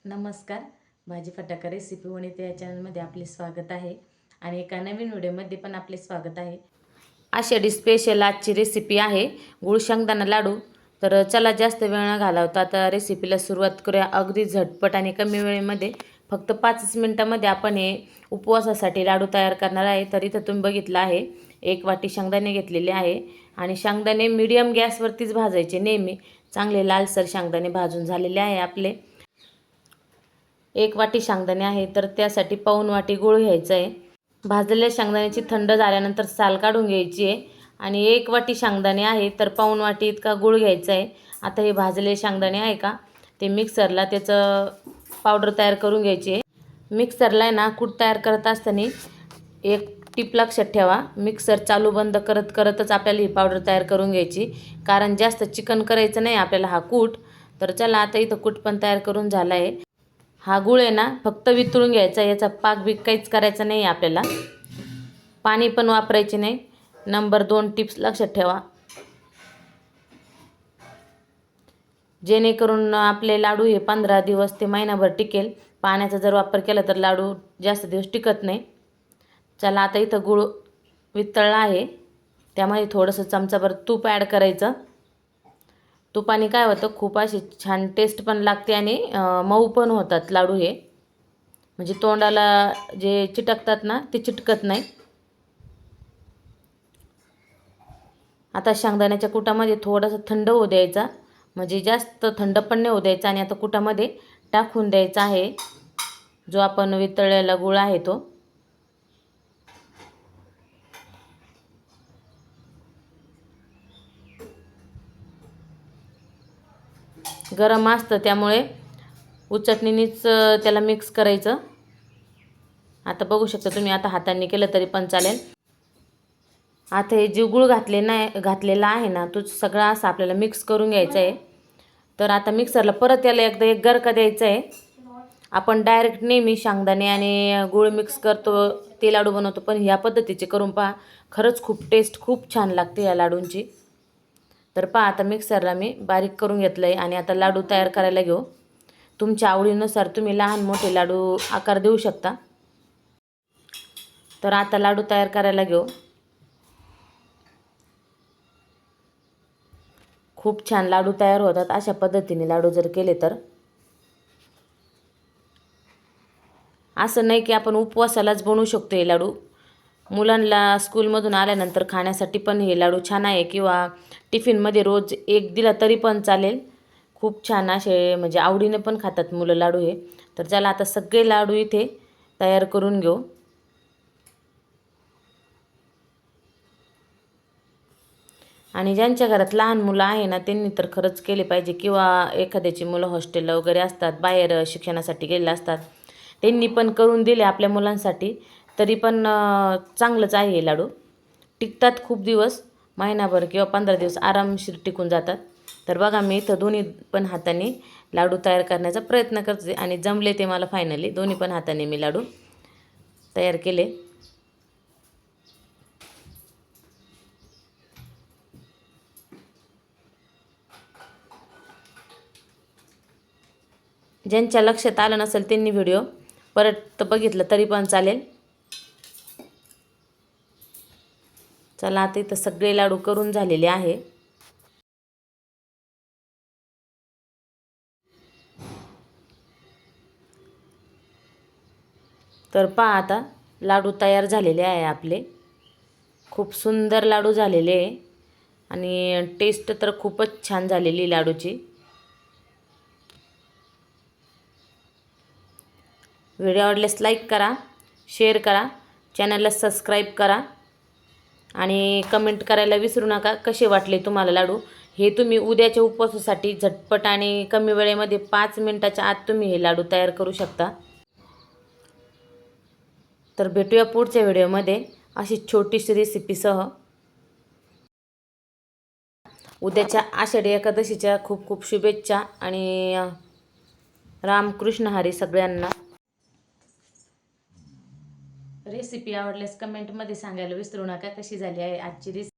नमस्कार. भाजी फटाका रेसिपी वणीते या चॅनलमध्ये आपले स्वागत आहे आणि एका नवीन व्हिडिओमध्ये पण आपले स्वागत आहे. आषाढी स्पेशल आजची रेसिपी आहे गुळ शेंगदाणा लाडू. तर चला जास्त वेळ न घालवता आता रेसिपीला सुरुवात करूया. अगदी झटपट आणि कमी वेळेमध्ये फक्त 5 मिनिटांमध्ये आपण हे उपवासासाठी लाडू तयार करणार आहे. तर इथं तुम्ही बघितलं आहे 1 वाटी शेंगदाणे घेतलेले आहे आणि शेंगदाणे मीडियम गॅसवरतीच भाजायचे नेहमी. चांगले लालसर शेंगदाणे भाजून झालेले आहे आपले. 1 वाटी शेंगदाणे आहे तर त्यासाठी पाऊण वाटी गूळ घ्यायचा आहे. भाजलेल्या शेंगदाण्याची थंड झाल्यानंतर साल काढून घ्यायची आहे आणि 1 वाटी शेंगदाणे आहे तर पाऊण वाटी इतका गूळ घ्यायचा आहे. आता हे भाजलेले शेंगदाणे आहे का ते मिक्सरला त्याचं पावडर तयार करून घ्यायची आहे. मिक्सरला आहे ना कूट तयार करत असताना एक टिप लक्षात ठेवा, मिक्सर चालू बंद करतच आपल्याला ही पावडर तयार करून घ्यायची, कारण जास्त चिकन करायचं नाही आपल्याला हा कूट. तर चला आता इथं कूट पण तयार करून झाला आहे. हा गूळ आहे ना फक्त वितळून घ्यायचा, याचा पाक बीक काहीच करायचं नाही आपल्याला, पाणी पण वापरायचे नाही. नंबर 2 टिप्स लक्षात ठेवा, जेणेकरून आपले लाडू हे 15 दिवस ते महिनाभर टिकेल. पाण्याचा जर वापर केला तर लाडू जास्त दिवस टिकत नाही. चला आता इथं गूळ वितळला आहे, त्यामध्ये थोडंसं चमचाभर तूप ॲड करायचं. तुपाने काय होतं, खूप अशी छान टेस्ट पण लागते आणि मऊ पण होतात लाडू हे, म्हणजे तोंडाला जे चिटकतात ना ते चिटकत नाही. आता शेंगदाण्याच्या कुटामध्ये थोडंसं थंड होऊ द्यायचा, म्हणजे जास्त थंड पण नाही होऊ द्यायचा. आणि आता कुटामध्ये टाकून द्यायचा आहे जो आपण वितळलेला गूळ आहे तो. गरम असतं त्यामुळे उचटणीनेच त्याला मिक्स करायचं. आता बघू शकता तुम्ही, आता हातांनी केलं तरी पण चालेल. आता हे जे गूळ घातलेला आहे ना तो सगळा असा आपल्याला मिक्स करून घ्यायचा आहे. तर आता मिक्सरला परत याला एकदा एक गरका द्यायचा आहे. आपण डायरेक्ट नेहमी शेंगदाणे आणि गूळ मिक्स करतो ते लाडू बनवतो, पण ह्या पद्धतीचे करून पहा, खरंच खूप टेस्ट खूप छान लागते या लाडूंची. तर पहा आता मिक्सरला मी बारीक करून घेतलं आहे आणि आता लाडू तयार करायला घेऊ. तुमच्या आवडीनुसार तुम्ही लहान मोठे लाडू आकार देऊ शकता. तर आता लाडू तयार करायला घेऊ. खूप छान लाडू तयार होतात अशा पद्धतीने लाडू जर केले तर. असं नाही की आपण उपवासालाच बनवू शकतो हे लाडू, मुलांना स्कूलमधून आल्यानंतर खाण्यासाठी पण हे लाडू छान आहे, किंवा टिफिनमध्ये रोज एक दिला तरी पण चालेल. खूप छान असे म्हणजे आवडीने पण खातात मुलं लाडू हे. तर चला आता सगळे लाडू इथे तयार करून घेऊ. आणि ज्यांच्या घरात लहान मुलं आहे ना त्यांनी तर खरंच केले पाहिजे, किंवा एखाद्याची मुलं हॉस्टेलला वगैरे असतात, बाहेर शिक्षणासाठी गेलेले असतात, त्यांनी पण करून दिले आपल्या मुलांसाठी तरी पण चांगलंच आहे. हे लाडू टिकतात खूप दिवस, महिनाभर किंवा 15 दिवस आरामशीर टिकून जातात. तर बघा मी इथं दोन्ही पण हाताने लाडू तयार करण्याचा प्रयत्न करते आणि जमले ते मला फायनली. दोन्ही पण हाताने मी लाडू तयार केले. ज्यांच्या लक्षात आलं नसेल त्यांनी व्हिडिओ परत बघितलं तरी पण चालेल. चला आता इथं सगळे लाडू करून झालेले आहे. तर पहा आता लाडू तयार झालेले आहे आपले. खूप सुंदर लाडू झालेले आहे आणि टेस्ट तर खूपच छान झालेली लाडूची. व्हिडिओ आवडल्यास लाईक करा, शेअर करा, चॅनलला सबस्क्राईब करा आणि कमेंट करायला विसरू नका कसे वाटले तुम्हाला लाडू. हे तुम्ही उद्याच्या उपवासासाठी झटपट आणि कमी वेळेमध्ये 5 मिनिटाच्या आत तुम्ही हे लाडू तयार करू शकता. तर भेटूया पुढच्या व्हिडिओमध्ये अशी छोटीशी रेसिपीसह. उद्याच्या आषाढी एकादशीच्या खूप खूप शुभेच्छा आणि रामकृष्ण हरी सगळ्यांना. रेसिपी आवडल्यास कमेंटमध्ये सांगायला विसरू नका कशी झाली आहे आजची रेसिपी.